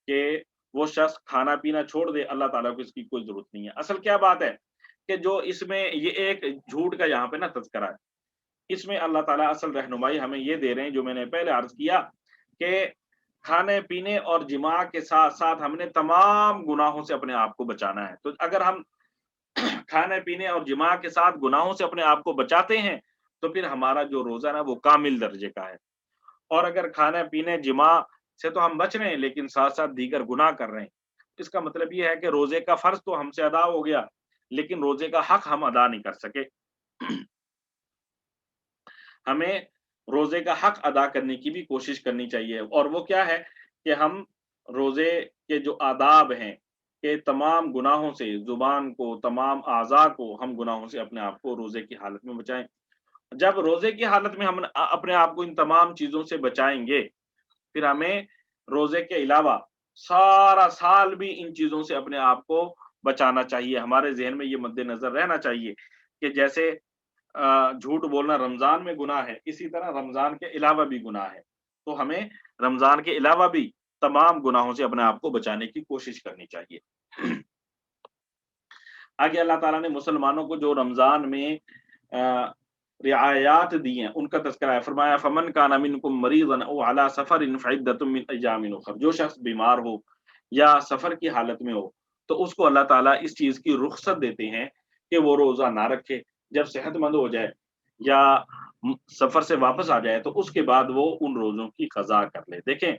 कि वो शख्स खाना-पीना छोड़ दे, अल्लाह ताला को इसकी कोई ज़रूरत नहीं है। असल क्या बात है कि जो इसमें ये एक झूठ का यहाँ पे ना तज़किरा है। इसमें अल्लाह ताला असल रहनुमाई हमें ये दे रहे हैं, जो मैंने पहले अर्ज़ किया कि खाने-पीने और जिमा के साथ-साथ हमने तमाम गुनाहों से अपने आप को बचाना है। तो अगर हम खाने-पीने और जिमा के साथ गुनाहों से अपने आप को बचाते हैं, तो फिर हमारा जो रोज़ा ना वो कामिल दर्जे का है। और अगर खाने-पीने, जिमा से तो हम बच रहे हैं, लेकिन साथ-साथ दीगर गुनाह कर रहे हैं। इसका मतलब ये है कि रोज़े का फ़र्ज़ तो हमसे अदा हो गया, लेकिन रोज़े का हक़ हम अदा नहीं कर सके। हमें रोज़े का हक़ अदा करने की भी कोशिश करनी चाहिए और वो क्या है कि हम रोज़े के जो आदाब हैं, कि तमाम गुनाहों से ज़ुबान को, तमाम अज़ा को हम गुनाहों से अपने आप को रोज़े की हालत में बचाएँ। जब रोज़े की हालत में हम अपने आप को इन तमाम चीज़ों से बचाएँगे, फिर हमें रोज़े के अलावा सारा साल भी इन चीज़ों से अपने आप को बचाना चाहिए। हमारे ज़हन में ये मद्देनज़र रहना चाहिए कि जैसे झूठ बोलना रमज़ान में गुनाह है, इसी तरह रमज़ान के अलावा भी गुनाह है। तो हमें रमज़ान के अलावा भी तमाम गुनाहों से अपने आप को बचाने की कोशिश करनी चाहिए। आगे अल्लाह ताला ने मुसलमानों को जो रमज़ान में रियायात दी हैं, उनका तज़किरा है। फरमाया फमन कान मिनकुम मरीज़न औ अला सफ़रिन फ़इद्दतुम मिन अय्यामिन उख़र। जो शख्स बीमार हो या सफ़र की हालत में हो, तो उसको अल्लाह ताला इस चीज़ की रुख़सत देते हैं कि वो रोज़ा ना रखे। जब सेहतमंद हो जाए या सफ़र से वापस आ जाए, तो उसके बाद वो उन रोज़ों की क़ज़ा कर ले। देखें,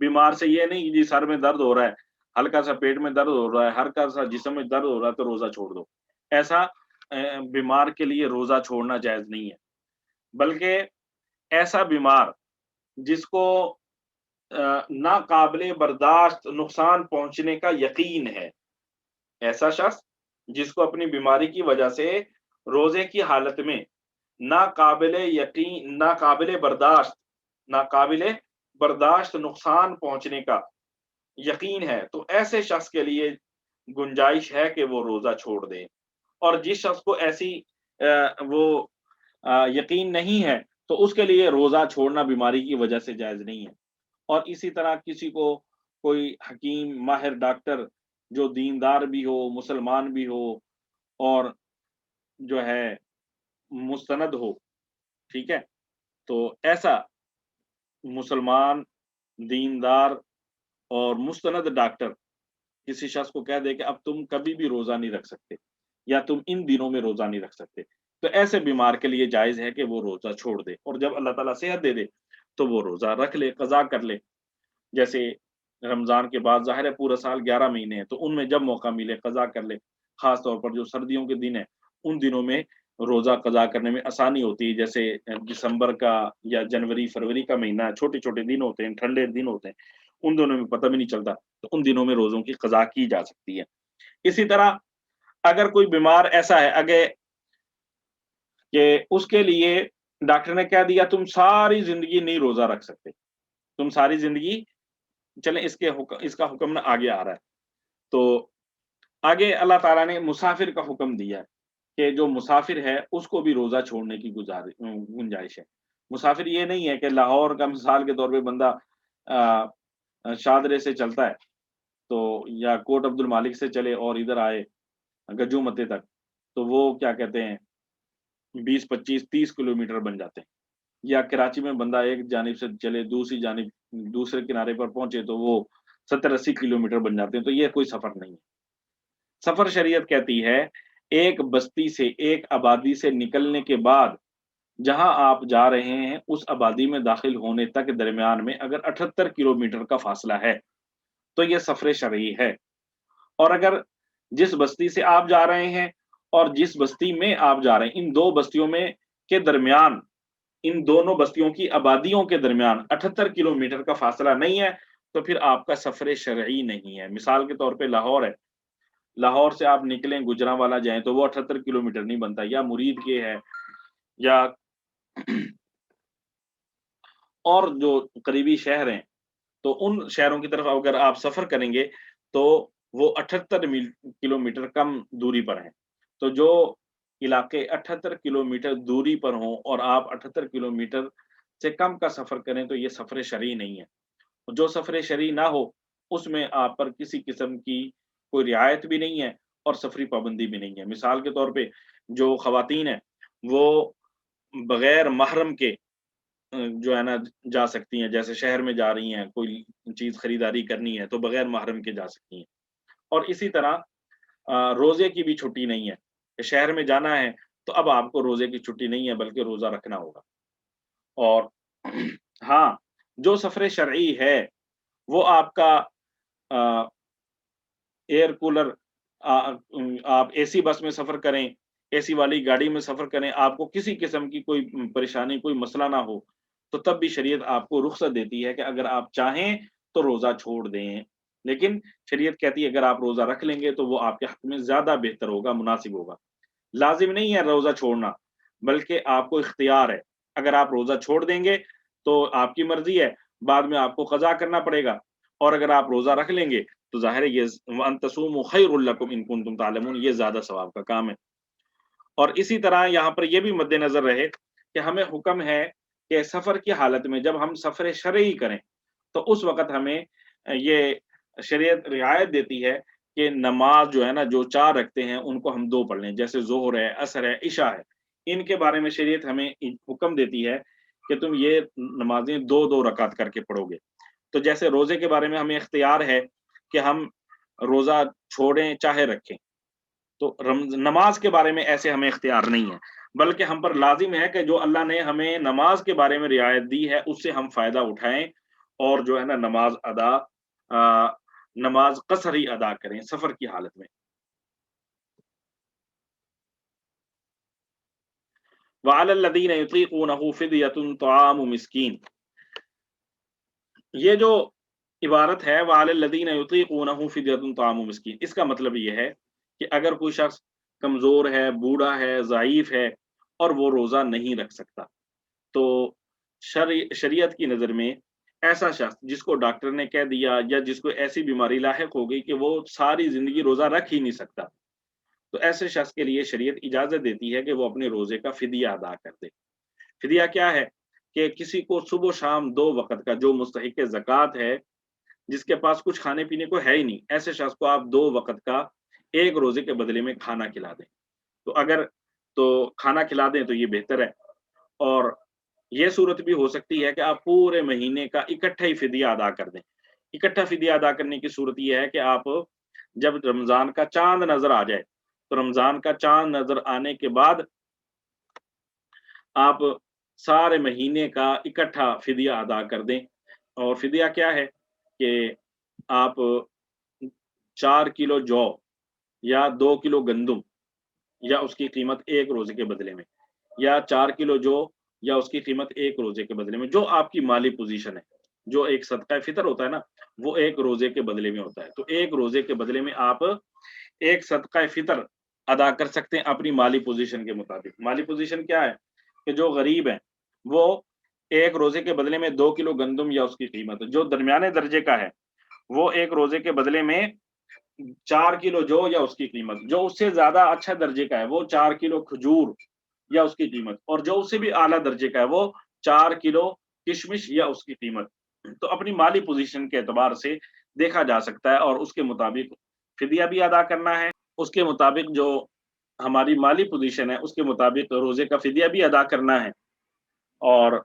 बीमार से ये नहीं कि जी सर में दर्द हो रहा है, हल्का-सा पेट में दर्द हो रहा है, हल्का-सा जिस्म में दर्द हो रहा है तो रोज़ा छोड़ दो। ऐसा बीमार के लिए रोज़ा छोड़ना जायज़ नहीं है। बल्कि ऐसा बीमार जिसको नाक़ाबिले बर्दाश्त नुकसान पहुँचने का यकीन है, ऐसा शख्स जिसको अपनी बीमारी की वजह से रोज़े की हालत में नाक़ाबिले बर्दाश्त नुकसान पहुँचने का यकीन है, तो ऐसे शख्स के लिए गुंजाइश है कि वो रोज़ा छोड़ दे। और जिस शख्स को ऐसी वो यकीन नहीं है, तो उसके लिए रोज़ा छोड़ना बीमारी की वजह से जायज़ नहीं है। और इसी तरह किसी को कोई हकीम, माहिर डॉक्टर जो दीनदार भी हो, मुसलमान भी हो और जो है मुस्तनद हो, ठीक है? तो ऐसा मुसलमान, दीनदार और मुस्तनद डॉक्टर किसी शख्स को कह दे कि अब तुम कभी भी रोज़ा नहीं रख सकते या तुम इन दिनों में रोज़ा नहीं रख सकते। तो ऐसे बीमार के लिए जायज़ है कि वो रोज़ा छोड़ दे और जब अल्लाह ताला सेहत दे दे, तो वो रोज़ा रख ले, क़ज़ा कर ले। जैसे रमज़ान के बाद ज़ाहिर है पूरा साल 11 महीने हैं, तो उनमें जब मौका मिले क़ज़ा कर ले। ख़ास तौर पर जो सर्दियों के दिन हैं, उन दिनों में रोज़ा क़ज़ा करने में आसानी होती है। जैसे दिसंबर का या जनवरी, फरवरी का महीना छोटे-छोटे दिन होते हैं, ठंडे दिन होते हैं, उन दिनों में पता भी नहीं चलता, तो उन दिनों में रोज़ों की क़ज़ा की जा सकती है। इसी तरह अगर कोई बीमार ऐसा है आगे कि उसके लिए डॉक्टर ने क्या दिया, तुम सारी ज़िंदगी नहीं रोज़ा रख सकते। तुम सारी ज़िंदगी चलें इसका हुक्म ना आगे आ रहा है। तो आगे अल्लाह ताला ने मुसाफ़िर का हुक्म दिया है कि जो मुसाफ़िर है उसको भी रोज़ा छोड़ने की गुंजाइश है। मुसाफ़िर ये नहीं है कि लाहौर का मिसाल के तौर पे बंदा शादरे से चलता है, तो या कोट अब्दुल मालिक से चले और इधर आए गज्जू-मत्ते तक, तो वो क्या कहते हैं 20, 25, 30 किलोमीटर बन जाते हैं। या कराची में बंदा एक जानिब से चले दूसरी जानिब दूसरे किनारे पर पहुँचे तो वो 70-80 किलोमीटर बन जाते हैं, तो ये कोई सफ़र नहीं है। सफ़र शरीयत कहती है, एक बस्ती से, एक आबादी से निकलने के बाद, जहाँ आप जा रहे हैं, उस आबादी में दाखिल होने तक दरमियान में अगर 78 किलोमीटर का फ़ासला है, तो ये सफ़र शरई है। और अगर जिस बस्ती से आप जा रहे हैं और जिस बस्ती में आप जा रहे हैं, इन 2 बस्तियों में के दरमियान, इन दोनों बस्तियों की आबादियों के दरमियान 78 किलोमीटर का फ़ासला नहीं है, तो फिर आपका सफ़र शरई नहीं है। मिसाल के तौर पे लाहौर है, लाहौर से आप निकलें गुजरांवाला जाएँ, तो वो 78 किलोमीटर नहीं बनता, या मुरीद के है या और जो करीबी शहर हैं, तो उन शहरों की तरफ अगर आप सफ़र करेंगे, तो वो 78 किलोमीटर कम दूरी पर हैं। तो जो इलाके 78 किलोमीटर दूरी पर हों और आप 78 किलोमीटर से कम का सफ़र करें, तो ये सफ़र शरई नहीं है। जो सफ़र शरई ना हो, उसमें आप पर किसी किस्म की कोई रियायत भी नहीं है और सफ़री पाबंदी भी नहीं है। मिसाल के तौर पे जो ख़वातीन हैं, वो बग़ैर महरम के जो है ना जा सकती हैं, जैसे शहर में जा रही हैं, कोई चीज़ खरीदारी करनी है, तो बगैर महरम के जा सकती हैं। और इसी तरह रोज़े की भी छुट्टी नहीं है, कि शहर में जाना है, तो अब आपको रोज़े की छुट्टी नहीं है, बल्कि रोज़ा रखना होगा। और हाँ, जो सफ़र शरई है, वो आपका अ, एयर कूलर आप एसी बस में सफ़र करें, एसी वाली गाड़ी में सफ़र करें, आपको किसी किस्म की कोई परेशानी, कोई मसला ना हो, तो तब भी शरीयत आपको रुख़्सत देती है कि अगर आप चाहें तो रोज़ा छोड़ दें। लेकिन शरीयत कहती है अगर आप रोज़ा रख लेंगे तो वो आपके हक़ में ज़्यादा बेहतर होगा, मुनासिब होगा। लाज़िम नहीं है रोज़ा छोड़ना, बल्कि आपको इख्तियार है। अगर आप रोज़ा छोड़ देंगे, तो आपकी मर्ज़ी है, बाद में आपको क़ज़ा करना पड़ेगा और अगर आप रोज़ा रख लेंगे, तो ज़ाहिर है ये व अन तसूमू खैरुल लकुम इन कुंतुम तालमून, ये ज़्यादा सवाब का काम है। और इसी तरह यहाँ पर ये भी मद्देनज़र रहे कि हमें हुक्म है कि सफ़र की हालत में जब हम सफ़र शरई करें, तो उस वक़्त हमें ये शरीयत रियायत देती है कि नमाज़ जो है ना, जो 4 रखते हैं, उनको हम 2 पढ़ लें। जैसे ज़ोहर है, असर है, इशा है। इनके बारे में शरीयत हमें हुक्म देती है कि तुम ये नमाज़ें 2-2 रकात करके पढ़ोगे। तो जैसे रोज़े के बारे में हमें इख्तियार है कि हम रोज़ा छोड़ें चाहे रखें। तो नमाज़ के बारे में ऐसे हमें इख्तियार नहीं है, बल्कि हम पर लाज़िम है कि जो अल्लाह ने हमें नमाज़ के बारे में रियायत दी है, उससे हम फ़ायदा उठाएँ और जो है ना नमाज़ क़स्र ही अदा करें सफ़र की हालत में। वअलल लज़ीना युतीक़ूनहु फ़िदयतुन तआमु मिस्कीन। ये जो इबारत है वअलल लज़ीना युतीक़ूनहु फ़िदयतुन तआमु मिस्कीन, इसका मतलब ये है कि अगर कोई शख़्स कमज़ोर है, बूढ़ा है, ज़ईफ़ है और वो रोज़ा नहीं रख सकता, तो शरीयत की नज़र में ऐसा शख़्स जिसको डॉक्टर ने कह दिया या जिसको ऐसी बीमारी लाहिक़ हो गई कि वो सारी ज़िंदगी रोज़ा रख ही नहीं सकता, तो ऐसे शख़्स के लिए शरीयत इजाज़त देती है कि वो अपने रोज़े का फ़िदिया अदा कर दे। फ़िदिया क्या है? कि किसी को सुबह-शाम 2 वक़्त का जो मुस्तहिक़ ज़कात है, जिसके पास कुछ खाने-पीने को है ही नहीं, ऐसे शख़्स को आप 2 वक़्त का 1 रोज़े के बदले में खाना खिला दें। तो अगर खाना खिला दें तो ये बेहतर है। और ये सूरत भी हो सकती है कि आप पूरे महीने का इकट्ठा ही फ़िदिया अदा कर दें। इकट्ठा फ़िदिया अदा करने की सूरत ये है कि आप जब रमज़ान का चाँद नज़र आ जाए, तो रमज़ान का चाँद नज़र आने के बाद आप सारे महीने का इकट्ठा फ़िदिया अदा कर दें। और फ़िदिया क्या है कि आप 4 किलो जौ या 2 किलो गंदुम या उसकी कीमत 1 रोज़े के बदले में, या 4 किलो जौ या उसकी कीमत 1 रोज़े के बदले में, जो आपकी माली पोज़ीशन है। जो एक सदका फ़ितर होता है ना, वो 1 रोज़े के बदले में होता है। तो 1 रोज़े के बदले में आप एक सदका फ़ितर ادا کر سکتے ہیں اپنی مالی پوزیشن کے مطابق۔ مالی پوزیشن کیا ہے کہ جو غریب ہیں وہ ایک روزے کے بدلے میں 2 کلو گندم یا اس کی قیمت، جو درمیانے درجے کا ہے وہ ایک روزے کے بدلے میں 4 کلو جو یا اس کی قیمت، جو اس سے زیادہ اچھا درجے کا ہے وہ 4 کلو کھجور یا اس کی قیمت، اور جو اس سے بھی اعلیٰ درجے کا ہے وہ 4 کلو کشمش یا اس کی قیمت۔ تو اپنی مالی پوزیشن کے اعتبار سے دیکھا جا سکتا ہے اور اس کے مطابق فدیہ بھی ادا کرنا ہے، اس کے مطابق جو ہماری مالی پوزیشن ہے اس کے مطابق روزے کا فدیہ بھی ادا کرنا ہے، اور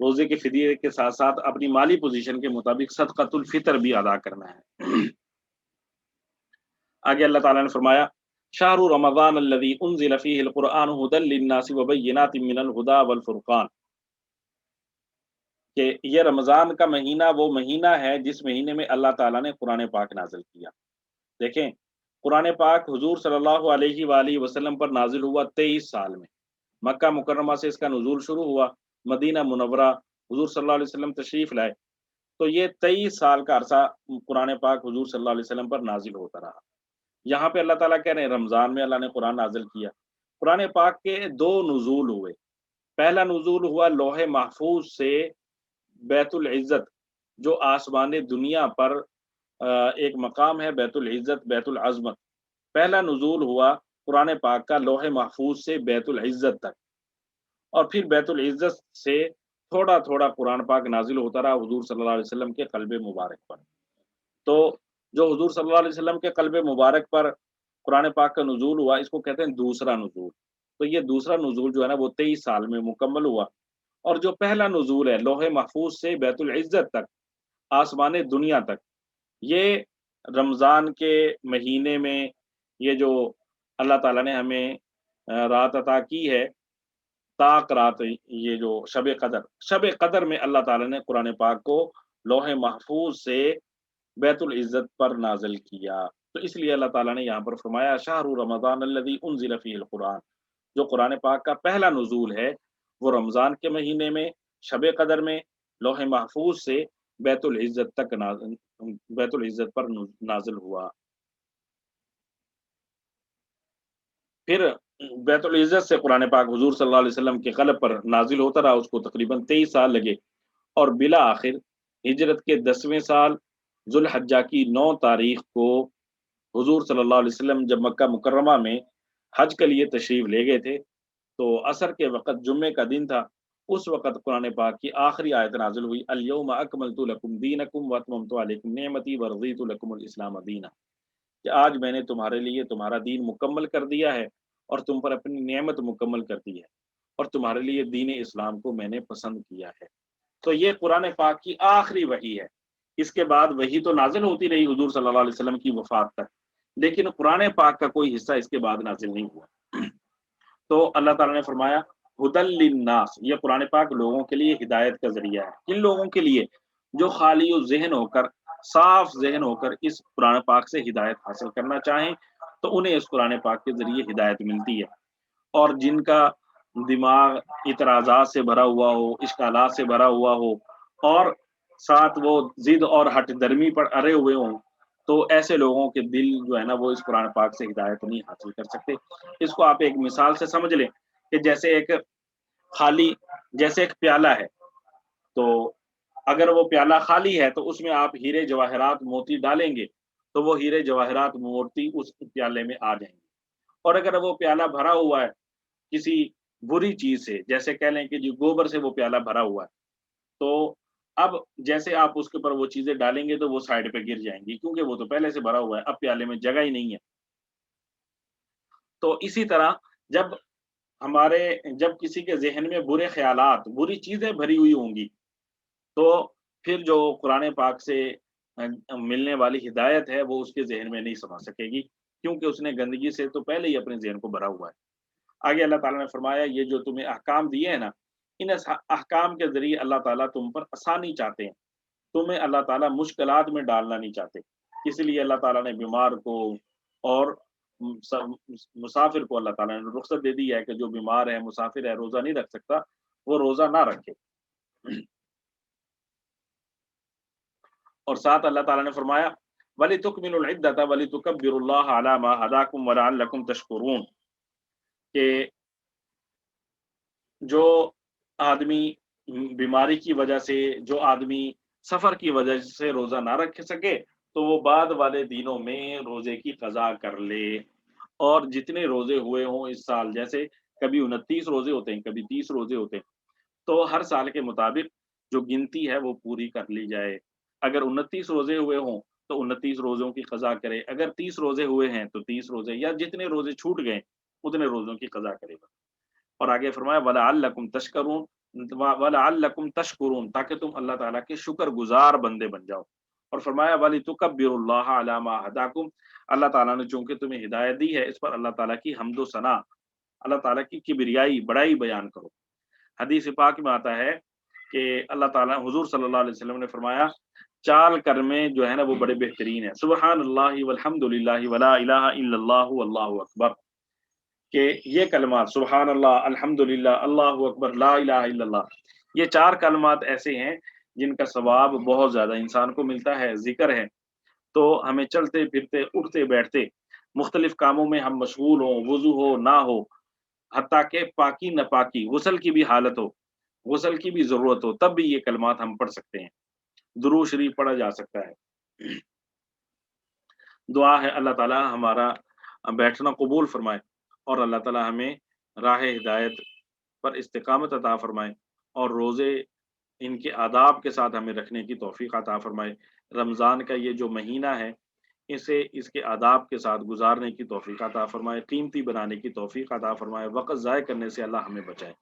روزے کے فدیے کے ساتھ ساتھ اپنی مالی پوزیشن کے مطابق صدقۃ الفطر بھی ادا کرنا ہے۔ آگے اللہ تعالیٰ نے فرمایا شہر رمضان الذی انزل فیہ القرآن ھدی للناس وبینات من الھدی والفرقان، کہ یہ رمضان کا مہینہ وہ مہینہ ہے جس مہینے میں اللہ تعالیٰ نے قرآن پاک نازل کیا۔ دیکھیں قرآن پاک حضور صلی اللہ علیہ وآلہ وسلم پر نازل ہوا 23 سال میں، مکہ مکرمہ سے اس کا نزول شروع ہوا، مدینہ منورہ حضور صلی اللہ علیہ وسلم تشریف لائے، تو یہ 23 سال کا عرصہ قرآن پاک حضور صلی اللہ علیہ وسلم پر نازل ہوتا رہا۔ یہاں پہ اللہ تعالیٰ کہہ رہے ہیں رمضان میں اللہ نے قرآن نازل کیا۔ قرآن پاک کے 2 نزول ہوئے، پہلا نزول ہوا لوح محفوظ سے بیت العزت، جو آسمان دنیا پر ایک مقام ہے بیت العزت بیت العظمت، پہلا نزول ہوا قرآن پاک کا لوح محفوظ سے بیت العزت تک، اور پھر بیت العزت سے تھوڑا تھوڑا قرآن پاک نازل ہوتا رہا حضور صلی اللہ علیہ وسلم کے قلب مبارک پر۔ تو جو حضور صلی اللہ علیہ وسلم کے قلب مبارک پر قرآن پاک کا نزول ہوا اس کو کہتے ہیں دوسرا نزول۔ تو یہ دوسرا نزول جو ہے نا وہ 23 سال میں مکمل ہوا، اور جو پہلا نزول ہے لوح محفوظ سے بیت العزت تک، آسمان دنیا تک، یہ رمضان کے مہینے میں یہ جو اللہ تعالیٰ نے ہمیں رات عطا کی ہے، طاق رات، یہ جو شب قدر میں اللہ تعالیٰ نے قرآن پاک کو لوح محفوظ سے بیت العزت پر نازل کیا۔ تو اس لیے اللہ تعالیٰ نے یہاں پر فرمایا شہر رمضان الذی انزل فیہ القرآن، جو قرآن پاک کا پہلا نزول ہے وہ رمضان کے مہینے میں شب قدر میں لوح محفوظ سے بیت العزت تک بیت العزت پر نازل ہوا۔ پھر بیت العزت سے قرآن پاک حضور صلی اللہ علیہ وسلم کے قلب پر نازل ہوتا رہا، اس کو تقریباً 23 سال لگے، اور بالآخر ہجرت کے 10ویں سال ذوالحجہ کی 9 تاریخ کو حضور صلی اللہ علیہ وسلم جب مکہ مکرمہ میں حج کے لیے تشریف لے گئے تھے، تو عصر کے وقت جمعے کا دن تھا، اس وقت قرآن پاک کی آخری آیت نازل ہوئی الیوم اکملت لکم دینکم واتممت علیکم نعمتی ورضیت لکم الاسلام دینا، کہ آج میں نے تمہارے لیے تمہارا دین مکمل کر دیا ہے اور تم پر اپنی نعمت مکمل کر دی ہے، اور تمہارے لیے دین اسلام کو میں نے پسند کیا ہے۔ تو یہ قرآن پاک کی آخری وحی ہے، اس کے بعد وحی تو نازل ہوتی رہی حضور صلی اللہ علیہ وسلم کی وفات تک، لیکن قرآن پاک کا کوئی حصہ اس کے بعد نازل نہیں ہوا۔ تو اللہ تعالیٰ نے فرمایا ھدی للناس، یہ قرآن پاک لوگوں کے لیے ہدایت کا ذریعہ ہے، کن لوگوں کے لیے؟ جو خالی ذہن ہو کر، صاف ذہن ہو کر اس قرآن پاک سے ہدایت حاصل کرنا چاہیں تو انہیں اس قرآن پاک کے ذریعے ہدایت ملتی ہے، اور جن کا دماغ اعتراضات سے بھرا ہوا ہو، اشکالات سے بھرا ہوا ہو، اور ساتھ وہ ضد اور ہٹ درمی پر اڑے ہوئے ہوں، تو ایسے لوگوں کے دل جو ہے نا وہ اس قرآن پاک سے ہدایت نہیں حاصل کر سکتے۔ اس کو آپ ایک مثال سے سمجھ لیں کہ جیسے ایک پیالہ ہے، تو اگر وہ پیالہ خالی ہے تو اس میں آپ ہیرے جواہرات موتی ڈالیں گے تو وہ ہیرے جواہرات موتی اس پیالے میں آ جائیں گے، اور اگر وہ پیالہ بھرا ہوا ہے کسی بری چیز سے، جیسے کہہ لیں کہ جو گوبر سے وہ پیالہ بھرا ہوا ہے، تو اب جیسے آپ اس کے اوپر وہ چیزیں ڈالیں گے تو وہ سائڈ پہ گر جائیں گی، کیونکہ وہ تو پہلے سے بھرا ہوا ہے، اب پیالے میں جگہ ہی نہیں ہے۔ تو اسی طرح جب کسی کے ذہن میں برے خیالات، بری چیزیں بھری ہوئی ہوں گی، تو پھر جو قرآن پاک سے ملنے والی ہدایت ہے وہ اس کے ذہن میں نہیں سما سکے گی، کیونکہ اس نے گندگی سے تو پہلے ہی اپنے ذہن کو بھرا ہوا ہے۔ آگے اللہ تعالیٰ نے فرمایا یہ جو تمہیں احکام دیے ہیں نا، ان احکام کے ذریعے اللہ تعالیٰ تم پر آسانی چاہتے ہیں، تمہیں اللہ تعالیٰ مشکلات میں ڈالنا نہیں چاہتے، اس لیے اللہ تعالیٰ نے بیمار کو اور مسافر کو اللہ تعالیٰ نے رخصت دے دی ہے کہ جو بیمار ہے، مسافر ہے، روزہ نہیں رکھ سکتا، وہ روزہ نہ رکھے۔ اور ساتھ اللہ تعالیٰ نے فرمایا वलितुकमिलुल इद्दत वलितुकब्बिरुल्लाह अला मा हदाकुम वलअल्लकुम तशकुरून, कि जो आदमी बीमारी की वजह से, जो आदमी सफर की वजह से रोजा ना रख सके, तो वो बाद वाले दिनों में रोजे की कजा कर ले। और जितने रोजे हुए हों इस साल, जैसे कभी 29 रोजे होते हैं, कभी 30 रोजे होते हैं, तो हर साल के मुताबिक जो गिनती है वो पूरी कर ली जाए। अगर 29 रोजे हुए हों तो 29 रोजों की कजा करे, अगर 30 रोजे हुए हैं तो 30 रोजे, या जितने रोजे छूट गए उतने रोजों की कजा करेगा। और आगे फरमाया वलअल्लकुम तशकरून, वलअल्लकुम तशकुरून, ताकि तुम अल्लाह ताला के शुक्रगुजार बंदे बन जाओ। और फरमाया वलितुकब्बिरुल्लाह अला मा हदाकुम, अल्लाह ताला ने चूंकि तुम्हें हिदायत दी है, इस पर अल्लाह ताला की हम्दो सना, अल्लाह ताला की किबरियाई बड़ाई बयान करो। हदीस पाक में आता है कि अल्लाह ताला, हुजूर सल्लल्लाहु अलैहि वसल्लम ने फरमाया, चाल कर्मे जो है ना वो बड़े बेहतरीन है, सुबहानल्लाहि वल्हम्दुलिल्लाहि वला इलाहा इल्लल्लाहु वल्लाहु अकबर, कि ये कलमात सुबहान अल्लाह, अल्हम्दुलिल्लाह, अल्लाहु अकबर, ला इलाहा इल्लल्लाह, ये 4 कलमात ऐसे हैं जिनका सवाब बहुत ज़्यादा इंसान को मिलता है, ज़िक्र है। तो हमें चलते-फिरते, उठते-बैठते, मुख्तलिफ कामों में हम मशगूल हों, वुज़ू हो, ना हो, हत्ता कि पाकी-नापाकी, गुस्ल की भी हालत हो, गुस्ल की भी ज़रूरत हो, तब भी ये कलमात हम पढ़ सकते हैं। दुरूद शरीफ पढ़ा जा सकता है। दुआ है अल्लाह ताला हमारा बैठना कबूल फरमाए, और अल्लाह ताला हमें राह हिदायत पर इस्तिकामत अता फरमाए, और रोज़े इनके आदाब के साथ हमें रखने की तौफ़ीक अता फरमाए। रमज़ान का ये जो महीना है, इसे इसके आदाब के साथ गुज़ारने की तौफ़ीक अता फरमाए, कीमती बनाने की तौफ़ीक अता फरमाए, वक़्त ज़ाय करने से अल्लाह हमें बचाए।